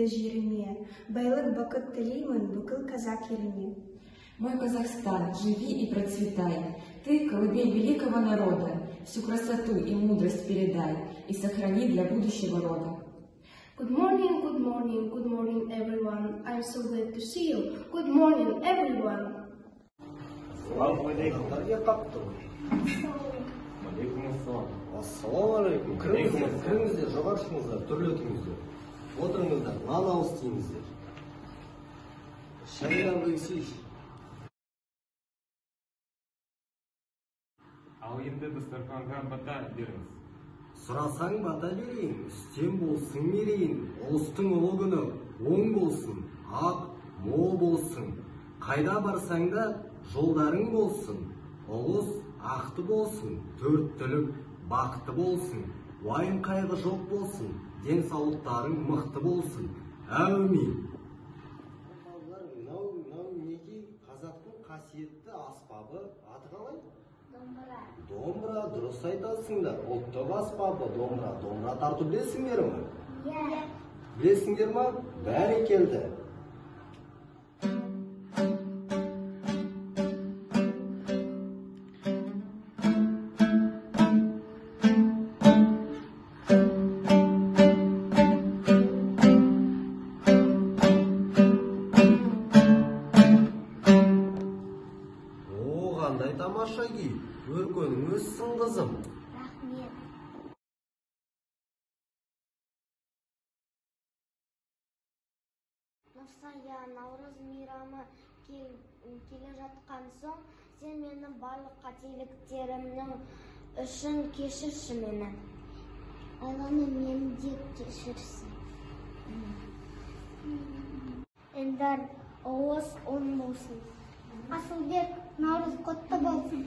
жеріме, байлық бақыт тілеймін бүкіл казак еліне. Мой Казахстан, живи и процветай. Ты, колыбель великого народа, всю красоту и мудрость передай и сохрани для будущего рода. Good morning, good morning, good morning everyone. I'm so glad to see you. Good morning everyone. Ассалаумалейкум. Ассалаумалейкум. Кіріңіздер, жоғары шығыңыздар, түрлі өтіңіздер. Отырыңыздар, нан ауыз тиіңіздер. Шайдан қойсайшы. Ал енді дастарханға бата беріңіз. Сұрасаң бата берейін, үстем болсын мерейін, ұлыстың ұлы күні оң болсын, ақ, мол болсын. Қайда барсаң да жолдарың болсын, ұлыс ақты болсын, төрт түлік бақыты болсын, уайым қайғы жоқ болсын, денсаулықтарың мықты болсын. Әумин. Мынау неге қазақтың қасиетті аспабы аты қалай? Домбыра, дұрыс айтасыңдар. Ұлттық аспабы домбыра. Домбыра тарту білесіңдер ме? Иә. Білесіңдер ме? Бәрекелді. Қандай тамаша күй, өркенің өссін қызым. Рахмет. Нұрсая, Наурыз мейрамы келе жатқан соң, сен менің барлық қателіктерімнің үшін кешірші мені. Айланы мені де кешірсін. Элдар, оғыз оң болсын. Асылбек, Наурыз құтты болсын.